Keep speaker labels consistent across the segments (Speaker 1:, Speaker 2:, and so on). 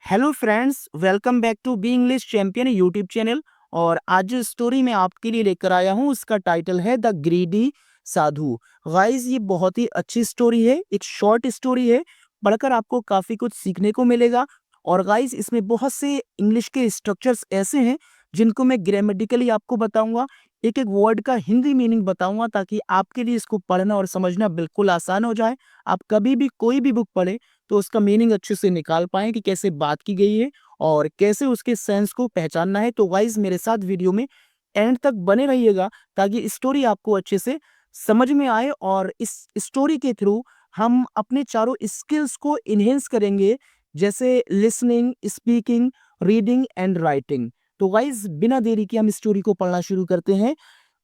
Speaker 1: Hello friends, welcome back to be English champion YouTube channel. और आज जो story मैं आपके लिए लेकर आया हूँ उसका टाइटल है द ग्रीडी साधु। गाइस, ये बहुत ही अच्छी स्टोरी है, एक शॉर्ट स्टोरी है। पढ़कर आपको काफी कुछ सीखने को मिलेगा। और गाइस, इसमें बहुत से इंग्लिश के स्ट्रक्चर्स ऐसे हैं जिनको मैं ग्रामेटिकली आपको बताऊंगा। एक एक वर्ड का हिंदी मीनिंग बताऊंगा ताकि आपके लिए इसको पढ़ना और समझना बिल्कुल आसान हो जाए। आप कभी भी कोई भी बुक पढ़े तो उसका मीनिंग अच्छे से निकाल पाएँ कि कैसे बात की गई है और कैसे उसके सेंस को पहचानना है। तो गाइस, मेरे साथ वीडियो में एंड तक बने रहिएगा ताकि स्टोरी आपको अच्छे से समझ में आए और इस स्टोरी के थ्रू हम अपने चारों स्किल्स को इन्हेंस करेंगे, जैसे listening, speaking, reading and writing. तो गाइस, बिना देरी के हम स्टोरी को पढ़ना शुरू करते हैं।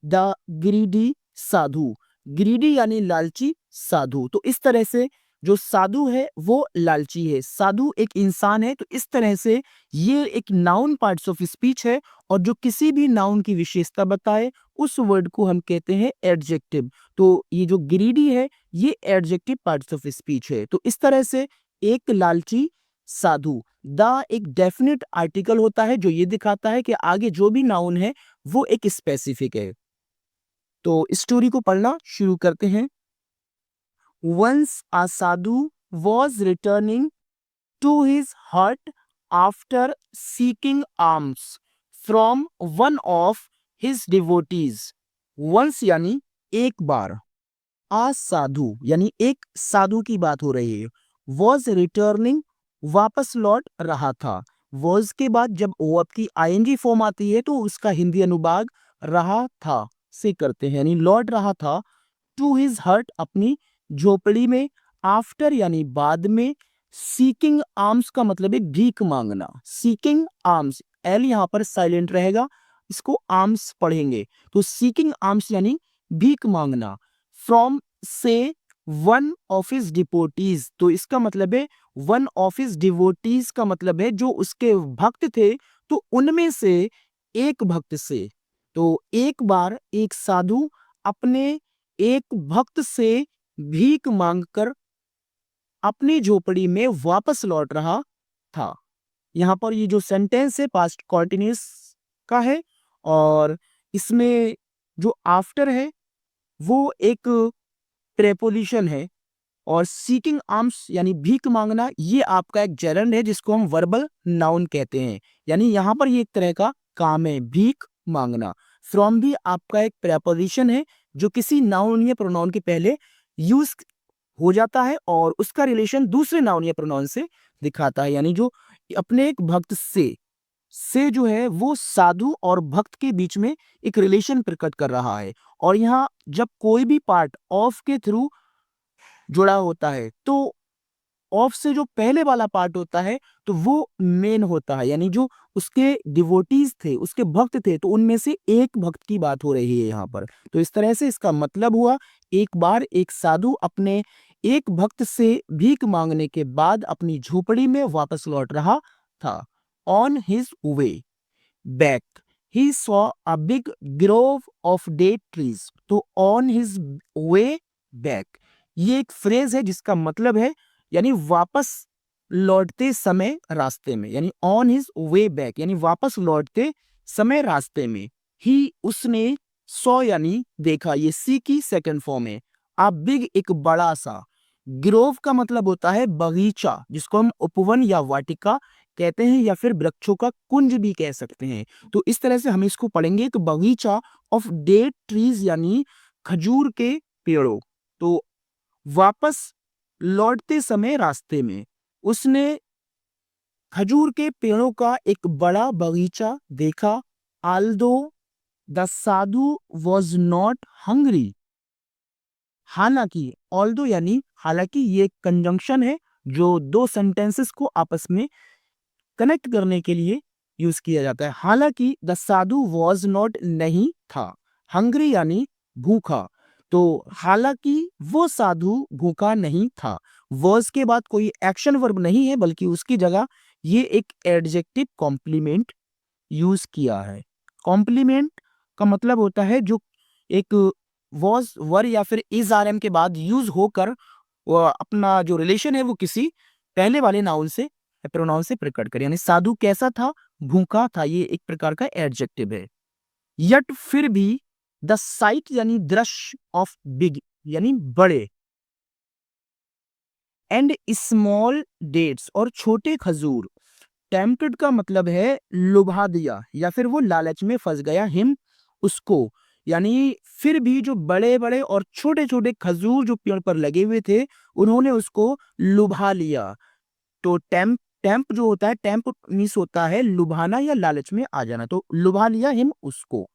Speaker 1: The greedy Sadhu. ग्रीडी यानी लालची, साधु तो इस तरह से जो साधु है वो लालची है। साधु एक इंसान है, तो इस तरह से ये एक नाउन पार्ट्स ऑफ स्पीच है। और जो किसी भी नाउन की विशेषता बताए उस वर्ड को हम कहते हैं एडजेक्टिव। तो ये जो ग्रीडी है ये एडजेक्टिव पार्ट्स ऑफ स्पीच है। तो इस तरह से एक लालची साधु। द एक डेफिनेट आर्टिकल होता है जो ये दिखाता है कि आगे जो भी नाउन है वो एक स्पेसिफिक है। तो स्टोरी को पढ़ना शुरू करते हैं। Once a sadhu was returning to his hut after seeking alms from one of his devotees. Once यानी एक बार, a साधु यानी एक साधु की बात हो रही है। Was returning वापस लौट रहा था। Was के बाद जब वर्ब की ing फॉर्म आती है तो उसका हिंदी अनुवाद रहा था से करते हैं, यानी लौट रहा था। टू हिज हर्ट अपनी झोपड़ी में, आफ्टर यानी बाद में, सीकिंग आर्म्स का मतलब है भीख मांगना। सीकिंग आर्म्स, एल यहां पर साइलेंट रहेगा, इसको आर्म्स पढ़ेंगे। तो सीकिंग आर्म्स यानी भीख मांगना। फ्रॉम से वन ऑफ हिज डिवोटीज, तो इसका मतलब है वन ऑफ हिज डिवोटीज का मतलब है जो उसके भक्त थे, तो उनमें से एक भक्त से। तो एक बार एक साधु अपने एक भक्त से भीख मांगकर अपनी झोपड़ी में वापस लौट रहा था। यहाँ पर ये जो सेंटेंस है पास्ट कॉन्टिन्यूस का है और इसमें जो आफ्टर है वो एक प्रेपोजिशन है। और सीकिंग आर्म्स यानी भीख मांगना ये आपका एक जेरंड है जिसको हम वर्बल नाउन कहते हैं, यानी यहाँ पर ये एक तरह का काम है भीख मांगना। फ्रॉम भी आपका एक प्रेपोजिशन है जो किसी नाउन या प्रोनाउन के पहले यूज हो जाता है और उसका रिलेशन दूसरे नाउन या प्रोनाउन से दिखाता है, यानी जो अपने एक भक्त से जो है वो साधु और भक्त के बीच में एक रिलेशन प्रकट कर रहा है। और यहाँ जब कोई भी पार्ट ऑफ के थ्रू जुड़ा होता है तो ऑफ से जो पहले वाला पार्ट होता है तो वो मेन होता है, यानी जो उसके डिवोटीज थे, उसके भक्त थे, तो उनमें से एक भक्त की बात हो रही है यहाँ पर। तो इस तरह से इसका मतलब हुआ एक बार एक साधु अपने एक भक्त से भीख मांगने के बाद अपनी झोपड़ी में वापस लौट रहा था। On his way back he saw a big grove of date trees. तो ऑन हिज वे बैक ये एक फ्रेज है जिसका मतलब है यानी वापस लौटते समय रास्ते में, यानी ऑन हिज वे बैक यानी वापस लौटते समय रास्ते में। ही उसने सॉ यानी देखा, ये सी की सेकंड फॉर्म है। आ बिग एक बड़ा सा, ग्रोव का मतलब होता है बगीचा जिसको हम उपवन या वाटिका कहते हैं या फिर वृक्षों का कुंज भी कह सकते हैं। तो इस तरह से हम इसको पढ़ेंगे कि बगीचा ऑफ डेट ट्रीज यानी खजूर के पेड़ों। तो वापस लौटते समय रास्ते में उसने खजूर के पेड़ों का एक बड़ा बगीचा देखा। Aldous the sadhu was not hungry. हालांकि, ऑल्दो यानी हालांकि ये कंजंक्शन है जो दो सेंटेंसेस को आपस में कनेक्ट करने के लिए यूज किया जाता है। हालांकि द साधु वॉज नॉट नहीं था, हंग्री यानी भूखा। तो हालांकि वो साधु भूखा नहीं था, वर्स के बाद कोई एक्शन वर्ब नहीं है बल्कि उसकी जगह ये एक एडजेक्टिव कॉम्प्लीमेंट यूज किया है। कॉम्प्लीमेंट का मतलब होता है जो एक वॉज वर या फिर इज आर एम के बाद यूज होकर वो अपना जो रिलेशन है वो किसी पहले वाले नाउन से प्रोनाउन से प्रकट करे, यानी साधु कैसा था, भूखा था, ये एक प्रकार का एडजेक्टिव है। यट फिर भी, द साइट यानी दृश्य, ऑफ बिग यानी बड़े, एंड स्मॉल डेट्स और छोटे खजूर, टेम्प्टेड का मतलब है लुभा दिया या फिर वो लालच में फंस गया, हिम उसको, यानी फिर भी जो बड़े बड़े और छोटे छोटे खजूर जो पेड़ पर लगे हुए थे उन्होंने उसको लुभा लिया। तो टेम्प जो होता है, टेम्प मीन्स होता है लुभाना या लालच में आ जाना, तो लुभा लिया हिम उसको।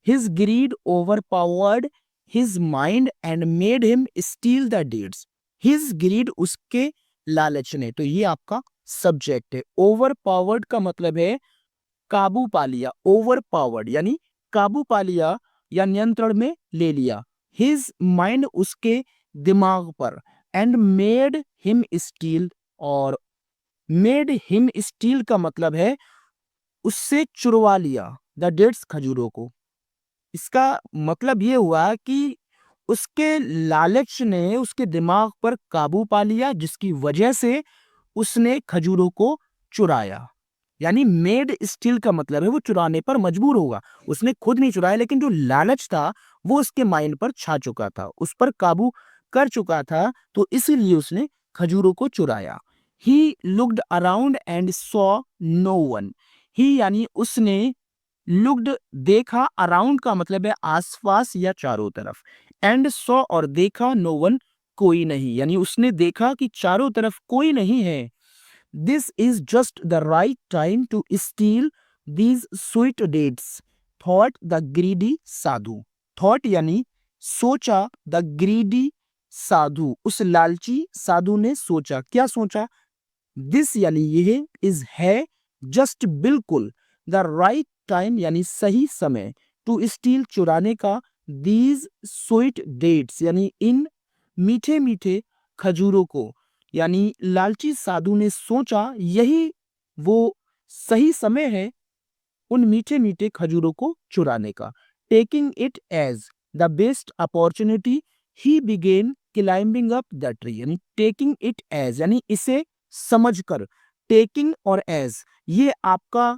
Speaker 1: His greed overpowered his mind and made him steal the deeds. His greed उसके लालच ने, तो ये आपका सब्जेक्ट है। ओवरपावर्ड का मतलब है काबू पा लिया, ओवरपावर्ड यानी काबू पा लिया या नियंत्रण में ले लिया। हिज माइंड उसके दिमाग पर, एंड मेड हिम स्टील, और मेड हिम स्टील का मतलब है उससे चुरवा लिया द डेट्स खजूरों को। इसका मतलब ये हुआ कि उसके लालच ने उसके दिमाग पर काबू पा लिया जिसकी वजह से उसने खजूरों को चुराया। यानी मेड स्टील का मतलब है वो चुराने पर मजबूर होगा, उसने खुद नहीं चुराया लेकिन जो लालच था वो उसके माइंड पर छा चुका था, उस पर काबू कर चुका था, तो इसीलिए उसने खजूरों को चुराया। He looked around and saw no one. He यानी उसने, लुक्ड देखा, अराउंड का मतलब है आसपास या चारों तरफ, एंड सॉ और देखा, नो वन कोई नहीं, यानी उसने देखा कि चारों तरफ कोई नहीं है। This is just the right time to steal these sweet dates, thought the greedy sadhu. Thought यानी सोचा, द ग्रीडी साधु उस लालची साधु ने सोचा, क्या सोचा, दिस यानी यह, इज है, जस्ट बिल्कुल, द राइट टाइम यानी सही समय, टू स्टील चुराने का, दीज स्वीट डेट्स यानी इन मीठे मीठे खजूरों को, यानी लालची साधु ने सोचा यही वो सही समय है उन मीठे मीठे खजूरों को चुराने का। Taking it as the best opportunity he began climbing up the tree, यानी टेकिंग इट एज यानी इसे समझकर, टेकिंग और एज ये आपका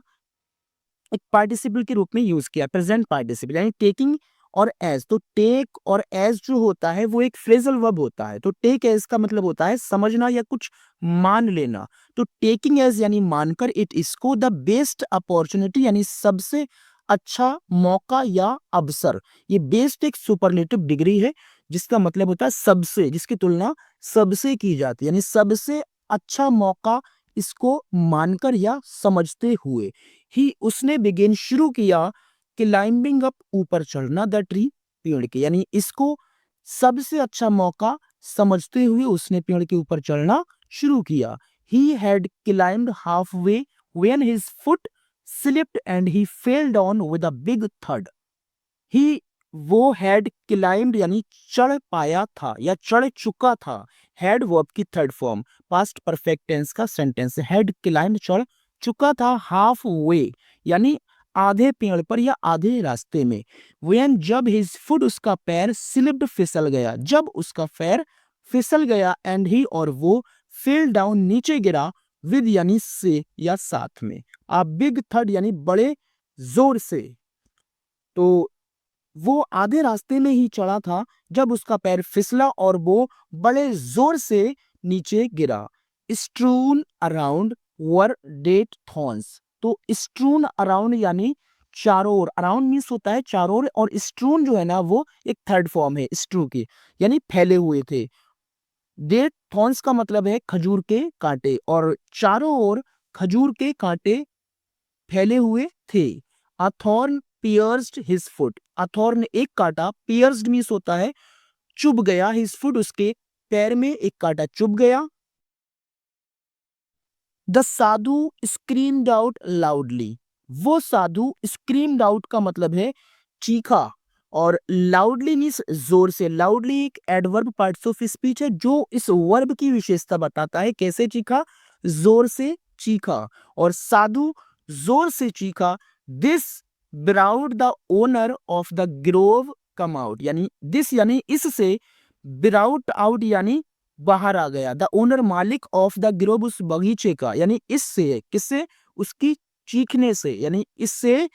Speaker 1: एक पार्टिसिपल के रूप में यूज किया, प्रेजेंट पार्टिसिपल, यानी टेकिंग और एज। तो टेक और एज जो होता है वो एक फ्रेजल वर्ब होता है, तो टेक एज का मतलब होता है समझना या कुछ मान लेना, तो टेकिंग एज यानी मानकर, इट इसको, द बेस्ट अपॉर्चुनिटी यानी सबसे अच्छा मौका या अवसर। ये बेस्ट एक सुपरलेटिव डिग्री है जिसका मतलब होता है सबसे, जिसकी तुलना सबसे की जाती है, यानी सबसे अच्छा मौका इसको मानकर या समझते हुए ही उसने बिगिन शुरू किया क्लाइंबिंग अप ऊपर चढ़ना द ट्री पेड़ के, यानी इसको सबसे अच्छा मौका समझते हुए उसने पेड़ के ऊपर चढ़ना शुरू किया। He had climbed half way when his foot slipped and he fell down with a big थड। ही वो हैड क्लाइंब्ड यानी चढ़ पाया था या चढ़ चुका था, हैड वर्ब की third form, past perfect tense का सेंटेंस, हैड क्लाइंब्ड चढ़ चुका था, हाफ वे यानी आधे पेड़ पर या आधे रास्ते में, व्हेन जब हिज फुट उसका पैर, स्लिप्ड फिसल गया जब उसका पैर फिसल गया, एंड ही और वो, फेल डाउन नीचे गिरा, विद यानी से या साथ में, आ बिग थर्ड यानी बड़े जोर से। तो वो आधे रास्ते में ही चढ़ा था जब उसका पैर फिसला और वो बड़े जोर से नीचे गिरा। स्ट्रून अराउंड वर डेट थॉर्न्स, तो स्ट्रून अराउंड यानी चारों ओर, अराउंड मीन्स होता है चारों ओर, और स्ट्रून जो है ना वो एक थर्ड फॉर्म है स्ट्रू की, यानी फैले हुए थे। डेट थॉर्न्स का मतलब है खजूर के कांटे, और चारों ओर खजूर के कांटे फैले हुए थे। अ थॉर्न पियर्स्ड हिज फुट, अ थॉर्न एक कांटा, पियर्स्ड मीन्स होता है चुभ गया, हिज फुट उसके पैर में एक कांटा चुभ गया। The Sadhu screamed out loudly, वो साधु स्क्रीम्ड आउट का मतलब है चीखा, और लाउडली मीन्स जोर से। लाउडली एक एडवर्ब पार्ट्स ऑफ स्पीच है जो इस वर्ब की विशेषता बताता है, कैसे चीखा, जोर से चीखा, और साधु जोर से चीखा। This brought the owner of the grove come out, यानी दिस यानी इससे, ब्राउट आउट यानी बाहर आ गया। द ओनर मालिक ऑफ द ग्रोव उस बगीचे का, यानी इससे, किससे, उसकी चीखने से, यानी इससे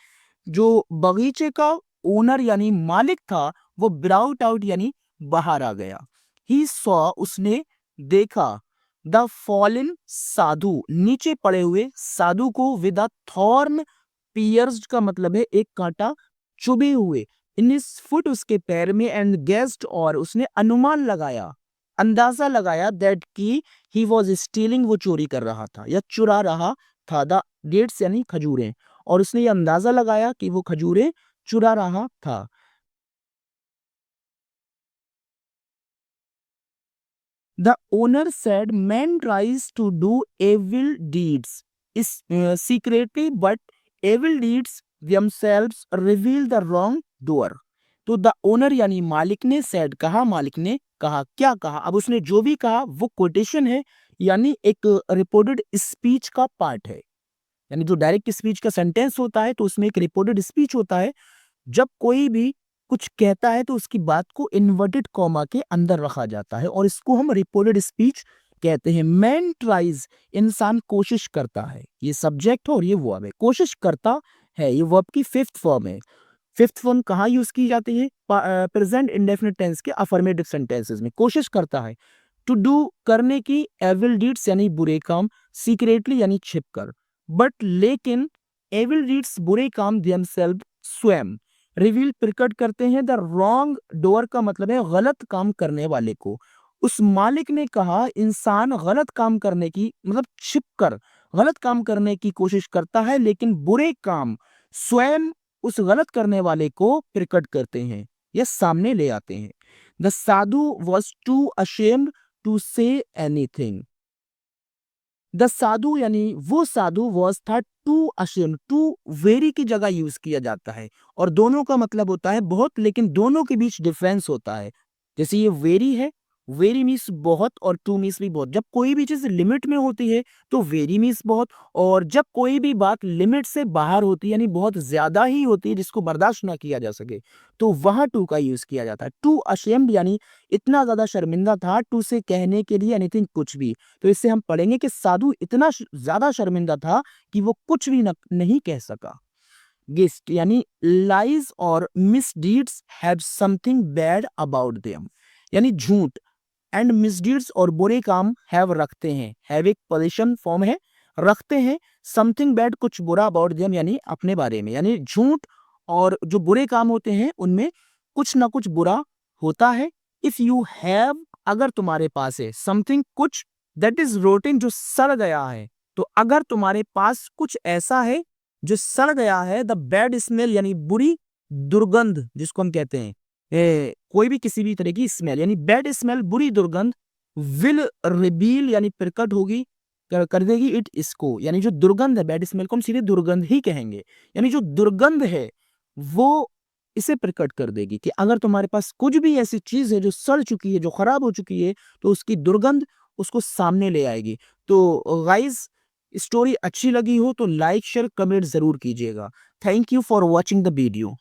Speaker 1: जो बगीचे का ओनर यानी मालिक था वो ब्राउट आउट यानी बाहर आ गया। ही सॉ उसने देखा द फॉलन साधु नीचे पड़े हुए साधु को विद अ थॉर्न पियर्स्ड का मतलब है एक कांटा चुभे हुए इन हिज फुट उसके पैर में एंड गेस्ड और उसने अनुमान लगाया, अंदाजा लगाया दैट की ही वॉज स्टीलिंग वो चोरी कर रहा था या चुरा रहा था द डेट्स यानी खजूरें, और उसने ये अंदाजा लगाया कि वो खजूरें चुरा रहा था। The owner said man tries to do evil deeds is secretly but evil deeds themselves reveal the wrong doer. तो द ओनर यानी मालिक ने सेड कहा, मालिक ने कहा, क्या कहा, अब उसने जो भी कहा वो कोटेशन है यानी एक रिपोर्टेड स्पीच का पार्ट है। यानी जो डायरेक्ट स्पीच का सेंटेंस होता है तो उसमें एक रिपोर्टेड स्पीच होता है। जब कोई भी कुछ कहता है तो उसकी बात को इन्वर्टेड कॉमा के अंदर रखा जाता है और इसको हम रिपोर्टेड स्पीच कहते हैं। मैन ट्राइज इंसान कोशिश करता है, ये सब्जेक्ट है और ये वर्ब है। कोशिश करता है ये वर्ब की फिफ्थ फॉर्म है। फिफ्थ फॉर्म कहाँ यूज की जाती है? प्रेजेंट इंडेफिनिट टेंस के अफर्मेटिव सेंटेंसेस में। कोशिश करता है टू डू करने की, एविल डीड्स यानी बुरे काम, सीक्रेटली यानी छिपकर, बट लेकिन एविल डीड्स बुरे काम देमसेल्फ स्वयं रिवील प्रकट करते हैं द रॉन्ग डोअर का मतलब है गलत काम करने वाले को। उस मालिक ने कहा इंसान गलत काम करने की मतलब छिपकर गलत काम करने की कोशिश करता है लेकिन बुरे काम स्वयं उस गलत करने वाले को प्रकट करते हैं या सामने ले आते हैं। The sadhu was too ashamed to say anything. The sadhu यानी वो साधु वॉज था टू अशेम्ड, टू वेरी की जगह यूज किया जाता है और दोनों का मतलब होता है बहुत, लेकिन दोनों के बीच डिफरेंस होता है। जैसे ये वेरी है, वेरी मीन्स बहुत और टू मीन्स भी बहुत। जब कोई भी चीज लिमिट में होती है तो वेरी मीन्स बहुत, और जब कोई भी बात लिमिट से बाहर होती है यानी बहुत ज्यादा ही होती है जिसको बर्दाश्त ना किया जा सके तो वहां टू का यूज किया जाता है। टू अशेम्ड यानी इतना ज्यादा शर्मिंदा था, टू से कहने के लिए एनीथिंग कुछ भी। तो इससे हम पढ़ेंगे कि साधु इतना ज्यादा शर्मिंदा था कि वो कुछ भी नहीं कह सका। गेस्ट यानी लाइज और misdeeds have something bad about them, यानी झूठ एंड मिसडीड्स और बुरे काम हैव रखते हैं, हैव एक पोजीशन फॉर्म है, रखते हैं समथिंग बैड कुछ बुरा अबाउट देम यानी अपने बारे में, यानी झूठ और जो बुरे काम होते हैं उनमें कुछ ना कुछ बुरा होता है। इफ यू हैव अगर तुम्हारे पास है समथिंग कुछ दैट इज रोटिंग जो सड़ गया है, तो अगर तुम्हारे पास कुछ ऐसा है जो सड़ गया है, द बैड स्मेल यानी बुरी दुर्गंध जिसको हम कहते हैं, कोई भी किसी भी तरह की स्मेल यानी बैड स्मेल बुरी दुर्गंध, विल रिवील यानी प्रकट होगी, कर देगी इट इसको, यानी जो दुर्गंध है बैड स्मेल को हम सीधे दुर्गंध ही कहेंगे, यानी जो दुर्गंध है वो इसे प्रकट कर देगी कि अगर तुम्हारे पास कुछ भी ऐसी चीज है जो सड़ चुकी है, जो खराब हो चुकी है, तो उसकी दुर्गंध उसको सामने ले आएगी। तो गाइस स्टोरी अच्छी लगी हो तो लाइक शेयर कमेंट जरूर कीजिएगा। Thank you for watching the video.